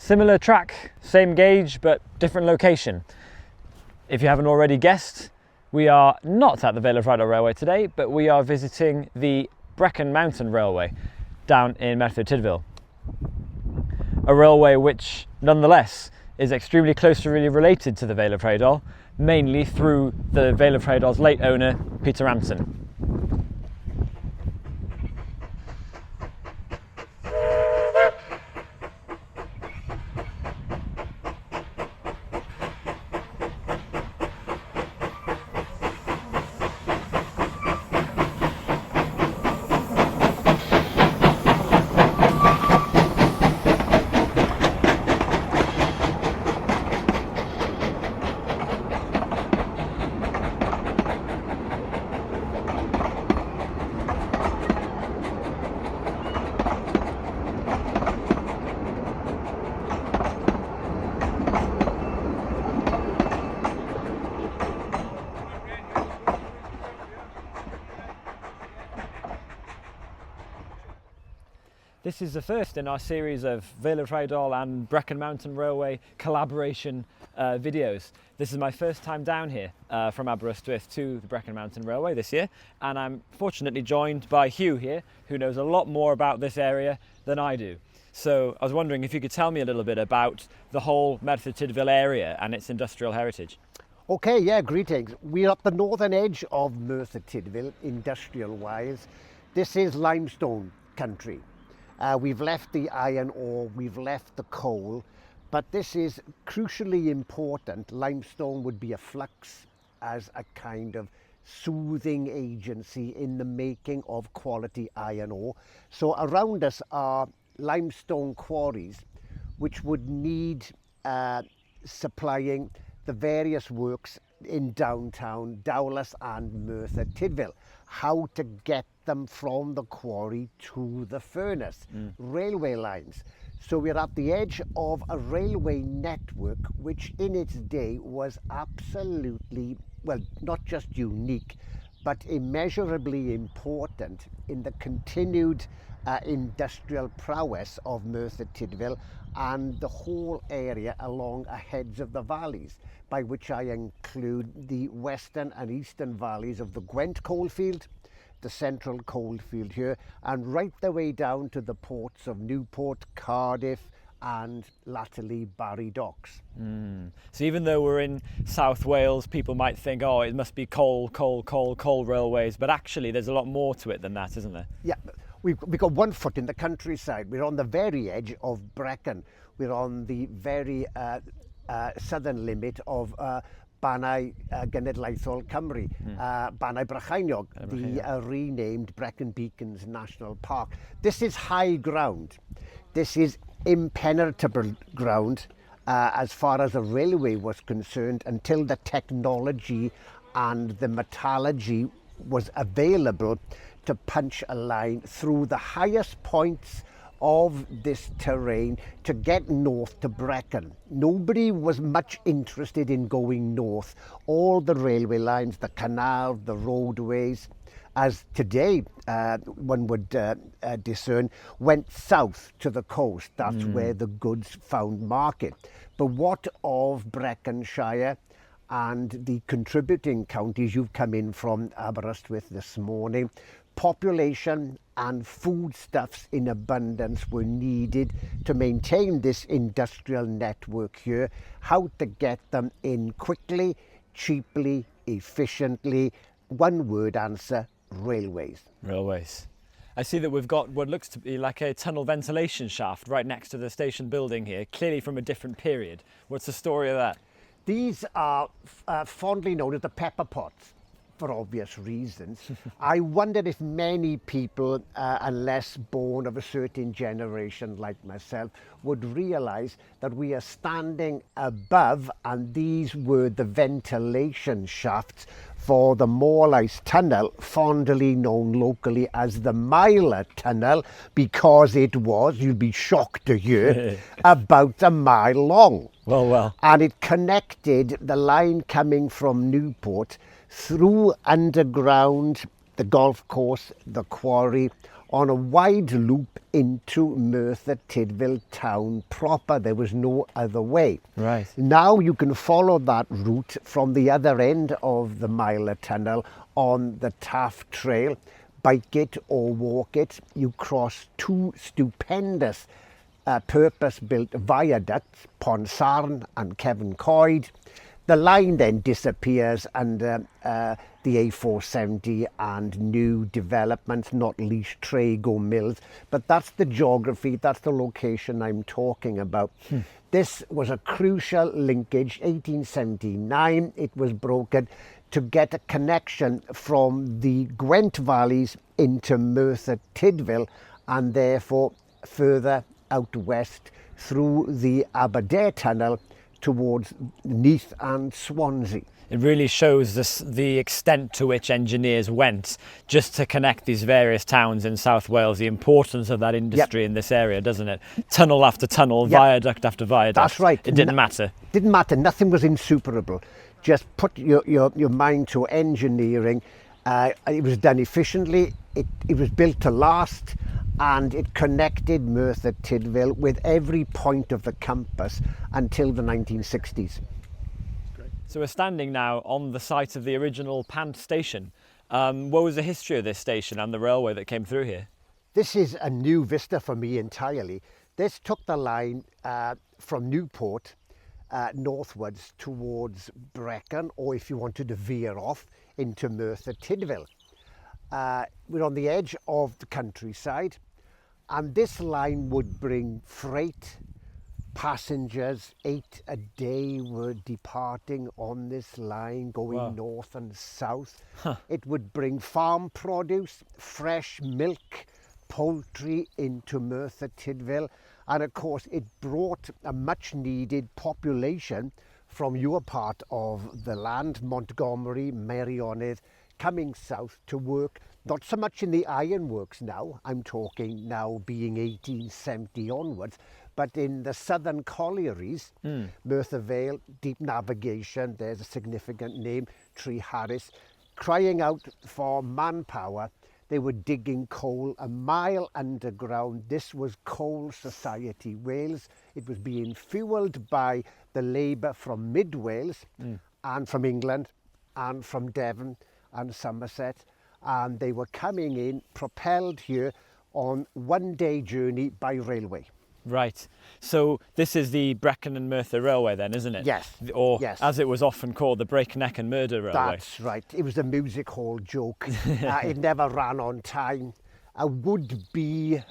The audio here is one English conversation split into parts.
Similar track, same gauge, but different location. If you haven't already guessed, we are not at the Vale of Rheidol Railway today, but we are visiting the Brecon Mountain Railway down in Merthyr Tydfil. A railway which, nonetheless, is extremely closely related to the Vale of Rheidol, mainly through the Vale of Rheidol's late owner, Peter Ramsden. This is the first in our series of Vale of Rheidol and Brecon Mountain Railway collaboration videos. This is my first time down here from Aberystwyth to the Brecon Mountain Railway this year, and I'm fortunately joined by Huw here, who knows a lot more about this area than I do. So I was wondering if you could tell me a little bit about the whole Merthyr Tydfil area and its industrial heritage. Okay, yeah, greetings. We're at the northern edge of Merthyr Tydfil, industrial-wise. This is limestone country. We've left the iron ore, we've left the coal, but this is crucially important. Limestone would be a flux as a kind of soothing agency in the making of quality iron ore. So around us are limestone quarries which would need supplying the various works in downtown Dowlas and Merthyr Tydfil. How to get them from the quarry to the furnace, railway lines. So we're at the edge of a railway network which in its day was absolutely, well, not just unique, but immeasurably important in the continued industrial prowess of Merthyr Tydfil and the whole area along the heads of the valleys, by which I include the western and eastern valleys of the Gwent coalfield, the central coalfield here, and right the way down to the ports of Newport, Cardiff and latterly Barry Docks. So even though we're in South Wales, people might think, oh, it must be coal railways, but actually there's a lot more to it than that, isn't there? Yeah, we've got one foot in the countryside. We're on the very edge of Brecon. We're on the very southern limit of Bannau Brycheiniog, Bannau Brycheiniog, the renamed Brecon Beacons National Park. This is high ground. This is impenetrable ground as far as the railway was concerned until the technology and the metallurgy was available to punch a line through the highest points of this terrain to get north to Brecon. Nobody was much interested in going north. All the railway lines, the canal, the roadways, as today one would discern, went south to the coast. That's where the goods found market. But what of Breconshire and the contributing counties you've come in from Aberystwyth this morning? Population and foodstuffs in abundance were needed to maintain this industrial network here. How to get them in quickly, cheaply, efficiently? One word answer: railways. Railways. I see that we've got what looks to be like a tunnel ventilation shaft right next to the station building here, clearly from a different period. What's the story of that? These are fondly known as the pepper pots, for obvious reasons. I wonder if many people, unless born of a certain generation like myself, would realize that we are standing above, and these were the ventilation shafts for the Morlais tunnel, fondly known locally as the Miler Tunnel, because it was, you'd be shocked to hear, about a mile long. Well. And it connected the line coming from Newport through underground the golf course, the quarry, on a wide loop into Merthyr Tydfil town proper. There was no other way. Right. Now you can follow that route from the other end of the Myler Tunnel on the Taff Trail, bike it or walk it. You cross two stupendous purpose-built viaducts, Ponsarn and Kevin Coyd. The line then disappears under the A470 and new developments, not least Trago Mills. But that's the geography, that's the location I'm talking about. This was a crucial linkage, 1879. It was broken to get a connection from the Gwent valleys into Merthyr Tydfil and therefore further out west through the Aberdare Tunnel towards Neath and Swansea. It really shows the extent to which engineers went just to connect these various towns in South Wales, the importance of that industry in this area, doesn't it? Tunnel after tunnel, viaduct after viaduct. That's right. It didn't matter. Didn't matter. Nothing was insuperable. Just put your mind to engineering. It was done efficiently. It was built to last, and it connected Merthyr Tydfil with every point of the compass until the 1960s. So we're standing now on the site of the original Pant station. What was the history of this station and the railway that came through here? This is a new vista for me entirely. This took the line from Newport northwards towards Brecon, or if you wanted to veer off, into Merthyr Tydfil. We're on the edge of the countryside, and this line would bring freight, passengers. 8 a day were departing on this line, going north and south. It would bring farm produce, fresh milk, poultry into Merthyr Tydfil, and of course it brought a much needed population from your part of the land, Montgomery, Meirionydd, coming south to work, not so much in the ironworks now, I'm talking now being 1870 onwards, but in the southern collieries, Merthyr Vale, deep navigation, there's a significant name, Treharris, crying out for manpower. They were digging coal a mile underground. This was Coal Society Wales. It was being fuelled by the labour from mid Wales and from England and from Devon and Somerset. And they were coming in, propelled here on one-day journey by railway. Right. So this is the Brecon and Merthyr Railway then, isn't it? Yes. Or yes. as it was often called, the Brecon and Merthyr Railway. That's right. It was a music hall joke. It never ran on time. A would-be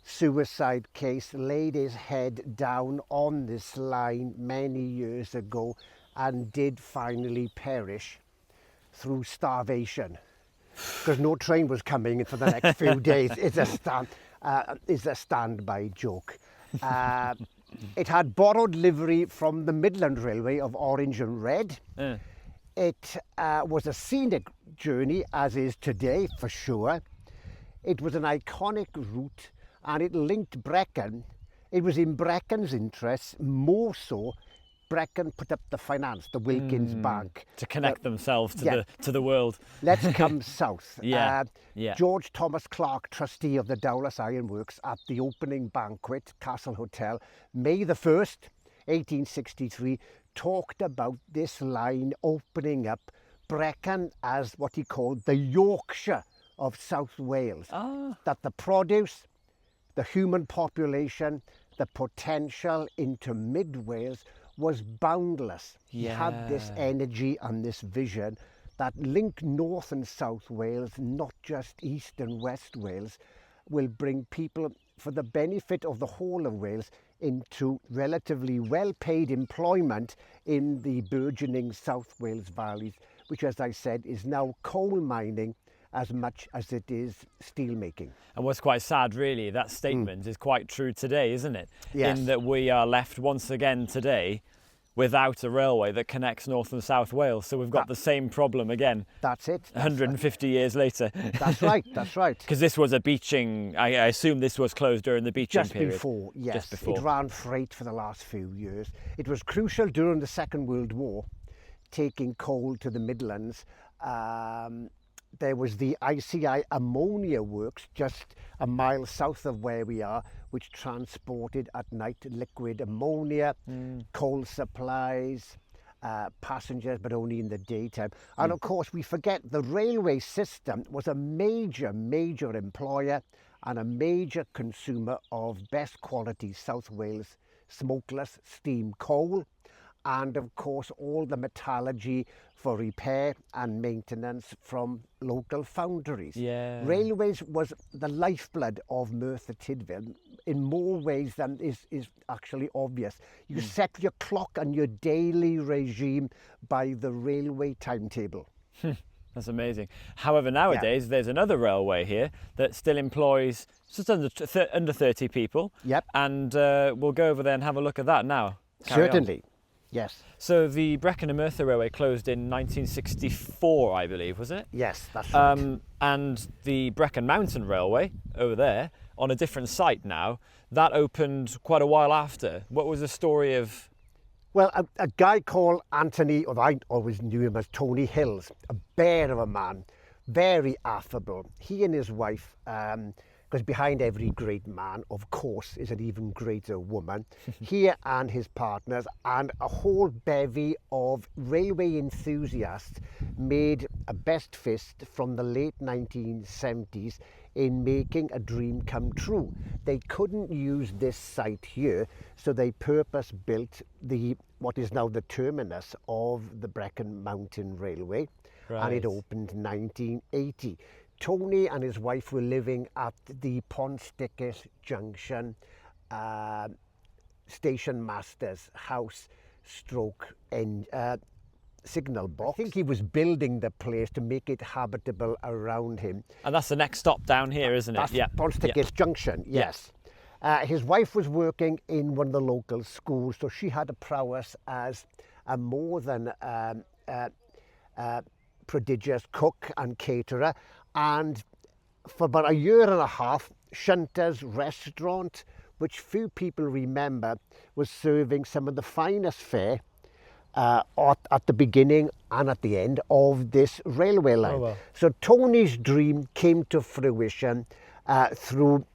suicide case laid his head down on this line many years ago and did finally perish through starvation, because no train was coming for the next few days. It's a standby joke. It had borrowed livery from the Midland Railway of orange and red. It was a scenic journey, as is today for sure. It was an iconic route, and it linked Brecon. It was in Brecon's interests more so. Brecon put up the finance, the Wilkins Bank. To connect themselves to the world. Let's come south. Yeah. George Thomas Clark, trustee of the Dowlas Ironworks, at the opening banquet, Castle Hotel, May the 1st, 1863, talked about this line opening up Brecon as what he called the Yorkshire of South Wales. That the produce, the human population, the potential into mid-Wales was boundless. He had this energy and this vision that linked North and South Wales, not just East and West Wales, will bring people, for the benefit of the whole of Wales, into relatively well-paid employment in the burgeoning South Wales valleys, which, as I said, is now coal mining as much as it is steel making. And what's quite sad really, that statement is quite true today, isn't it? Yes. In that we are left once again today without a railway that connects North and South Wales. So we've got the same problem again. That's it. 150 years later. That's right, that's right. Because this was a beaching, I assume this was closed during the beaching period. Yes. Just before. It ran freight for the last few years. It was crucial during the Second World War, taking coal to the Midlands. there was the ICI ammonia works just a mile south of where we are, which transported at night liquid ammonia, coal supplies, passengers, but only in the daytime. And of course, we forget the railway system was a major employer and a major consumer of best quality South Wales smokeless steam coal, and of course all the metallurgy for repair and maintenance from local foundries. Yeah. Railways was the lifeblood of Merthyr Tydfil in more ways than is actually obvious. You set your clock and your daily regime by the railway timetable. That's amazing. However, nowadays there's another railway here that still employs just under 30 people. Yep. And we'll go over there and have a look at that now. Carry on. Certainly, yes. So the Brecon and Merthyr Railway closed in 1964, I believe, was it? Yes, that's right. And the Brecon Mountain Railway over there, on a different site now, that opened quite a while after. What was the story of... Well, a guy called Anthony, or I always knew him as Tony Hills, a bear of a man, very affable. He and his wife, because behind every great man, of course, is an even greater woman, he and his partners and a whole bevy of railway enthusiasts made a best fist from the late 1970s in making a dream come true. They couldn't use this site here, so they purpose-built what is now the terminus of the Brecon Mountain Railway, and it opened 1980. Tony and his wife were living at the Ponsticket Junction station master's house and signal box. I think he was building the place to make it habitable around him. And that's the next stop down here, isn't it? That's Ponsticket Junction, yes. His wife was working in one of the local schools, so she had a prowess as a more than prodigious cook and caterer. And for about a year and a half, Shunter's restaurant, which few people remember, was serving some of the finest fare at the beginning and at the end of this railway line. Oh, wow. So Tony's dream came to fruition through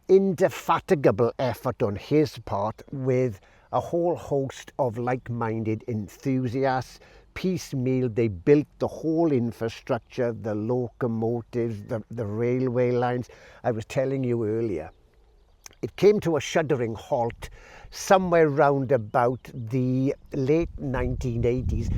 indefatigable effort on his part with a whole host of like-minded enthusiasts. Piecemeal, they built the whole infrastructure, the locomotives, the railway lines. I was telling you earlier, it came to a shuddering halt somewhere round about the late 1980s.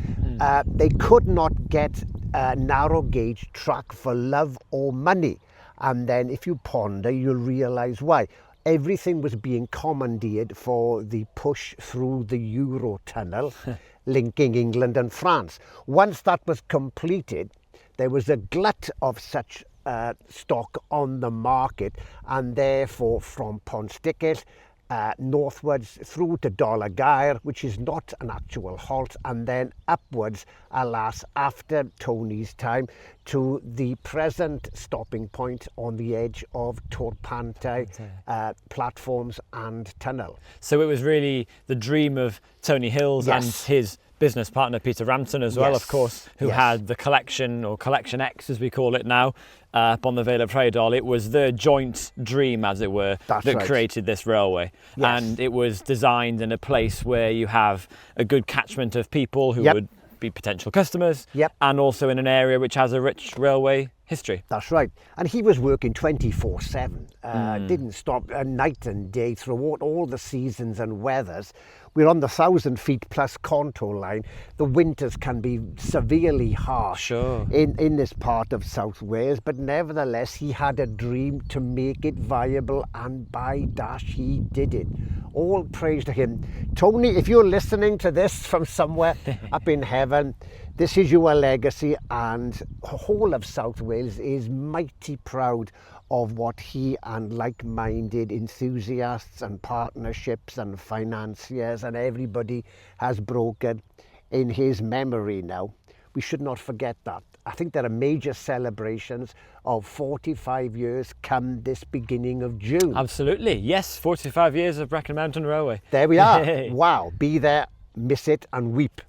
They could not get a narrow gauge track for love or money. And then if you ponder, you'll realise why. Everything was being commandeered for the push through the Eurotunnel linking England and France. Once that was completed, there was a glut of such stock on the market, and therefore from Ponsticket northwards through to Donegal, which is not an actual halt, and then upwards, alas, after Tony's time, to the present stopping point on the edge of Torpantau platforms and tunnel. So it was really the dream of Tony Hills and his business partner Peter Rampton as well, of course, who had the collection, or Collection X as we call it now, up on the Vale of Rheidol. It was their joint dream, as it were, that created this railway. And it was designed in a place where you have a good catchment of people who would be potential customers, and also in an area which has a rich railway history. That's right. And he was working 24/7, didn't stop night and day throughout all the seasons and weathers. We're on the 1,000 feet plus contour line. The winters can be severely harsh in this part of South Wales, but nevertheless he had a dream to make it viable, and by dash he did it. All praise to him. Tony, if you're listening to this from somewhere up in heaven, this is your legacy, and the whole of South Wales is mighty proud of what he and like-minded enthusiasts and partnerships and financiers and everybody has brokered in his memory now. We should not forget that. I think there are major celebrations of 45 years come this beginning of June. Absolutely, yes, 45 years of Brecon Mountain Railway. There we are. Wow, be there, miss it and weep.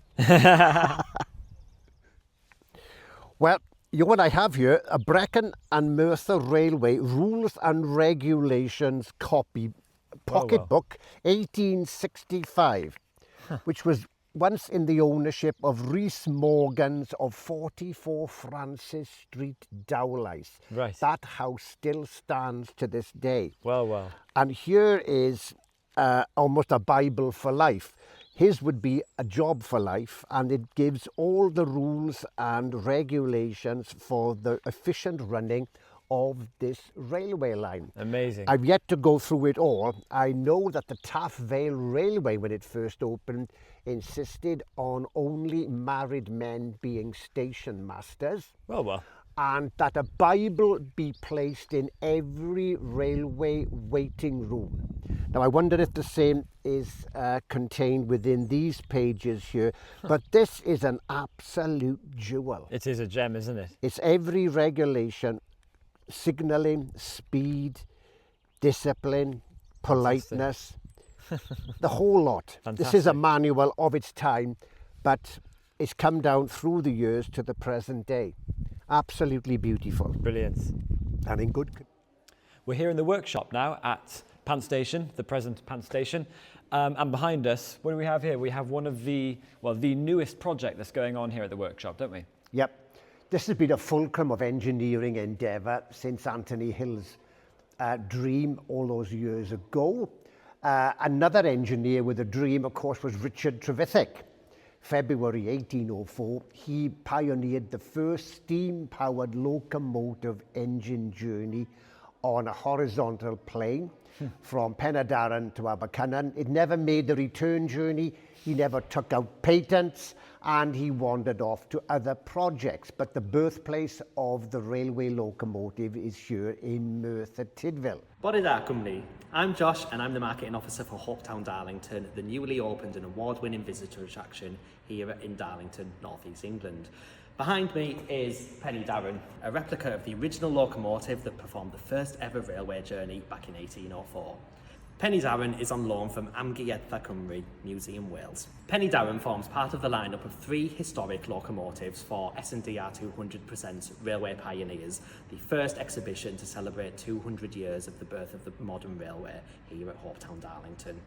Well, What I have here, a Brecon and Merthyr Railway Rules and Regulations copy, pocketbook, 1865, which was once in the ownership of Rhys Morgans of 44 Francis Street, Dowlais. Right. That house still stands to this day. Well. And here is almost a Bible for life. His would be a job for life, and it gives all the rules and regulations for the efficient running of this railway line. Amazing. I've yet to go through it all. I know that the Taff Vale Railway, when it first opened, insisted on only married men being station masters. Well. And that a Bible be placed in every railway waiting room. Now, I wonder if the same is contained within these pages here, but this is an absolute jewel. It is a gem, isn't it? It's every regulation, signalling, speed, discipline, politeness, the whole lot. Fantastic. This is a manual of its time, but it's come down through the years to the present day. Absolutely beautiful. Brilliant. And in good. We're here in the workshop now at Pant Station, the present Pant Station. And behind us, what do we have here? We have one of the newest project that's going on here at the workshop, don't we? Yep. This has been a fulcrum of engineering endeavour since Anthony Hill's dream all those years ago. Another engineer with a dream, of course, was Richard Trevithick. February 1804, he pioneered the first steam-powered locomotive engine journey on a horizontal plane from Penydarren to Abercynon. It never made the return journey, he never took out patents, and he wandered off to other projects. But the birthplace of the railway locomotive is here in Merthyr Tydfil. Bore da, Cymru. I'm Josh and I'm the marketing officer for Hopetown Darlington, the newly opened and award-winning visitor attraction here in Darlington, North East England. Behind me is Penydarren, a replica of the original locomotive that performed the first ever railway journey back in 1804. Penydarren is on loan from Amgueddfa Cymru Museum Wales. Penydarren forms part of the lineup of 3 historic locomotives for S&DR 200% Railway Pioneers, the first exhibition to celebrate 200 years of the birth of the modern railway here at Hopetown Darlington.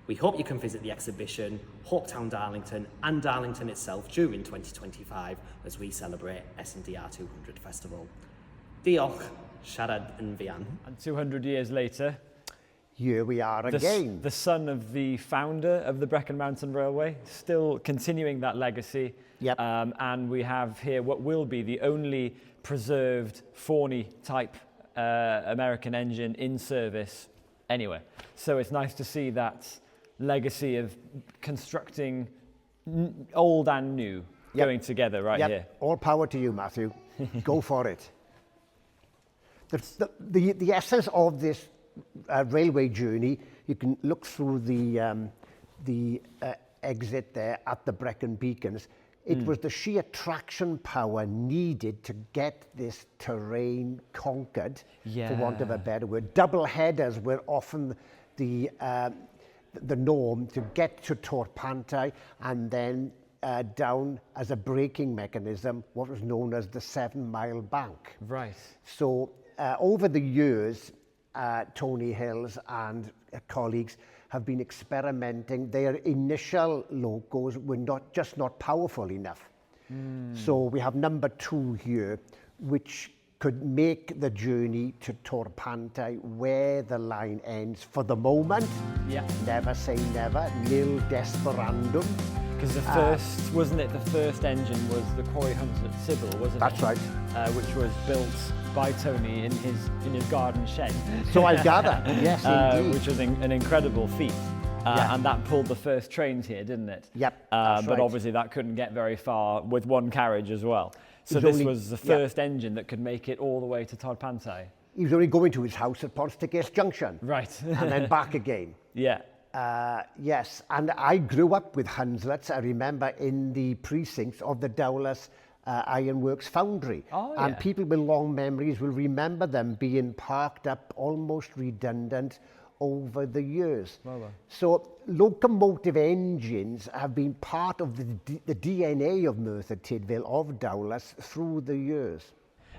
We hope you can visit the exhibition, Hopetown Darlington and Darlington itself during 2025 as we celebrate S&DR 200 Festival. Diolch, siarad yn fuan. And 200 years later, Here we are again. The son of the founder of the Brecon Mountain Railway, still continuing that legacy. Yep. And we have here what will be the only preserved Forney type American engine in service anywhere. So it's nice to see that legacy of constructing old and new going together right here. All power to you, Matthew. Go for it. The essence of this railway journey, you can look through the exit there at the Brecon Beacons. It was the sheer traction power needed to get this terrain conquered, for want of a better word. Double headers were often the norm to get to Torpantai and then down as a braking mechanism, what was known as the 7 Mile Bank. Right. So over the years, Tony Hills and colleagues have been experimenting. Their initial locos were not powerful enough. So we have number 2 here, which could make the journey to Torpantai where the line ends. For the moment, never say never, nil desperandum. Because the first, wasn't it, the first engine was the Quarry Hunter at Sybil, wasn't it? That's right. Which was built by Tony in his garden shed. So I gather, yes indeed. Which was an incredible feat. And that pulled the first trains here, didn't it? Yep, but obviously that couldn't get very far with one carriage as well. So this was the first engine that could make it all the way to Torpantai. He was only going to his house at Ponstickes Junction. Right. And then back again. Yeah. Yes, and I grew up with Hunslets, I remember, in the precincts of the Dowlais Ironworks foundry. And people with long memories will remember them being parked up almost redundant over the years. So locomotive engines have been part of the DNA of Merthyr Tydfil, of Dowlais, through the years.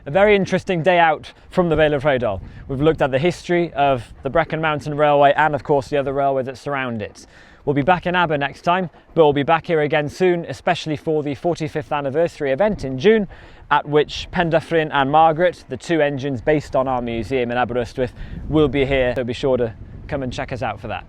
A very interesting day out from the Vale of Rheidol. We've looked at the history of the Brecon Mountain Railway and of course the other railways that surround it. We'll be back in Aber next time, but we'll be back here again soon, especially for the 45th anniversary event in June, at which Pendyffryn and Margaret, the two engines based on our museum in Aberystwyth, will be here, so be sure to come and check us out for that.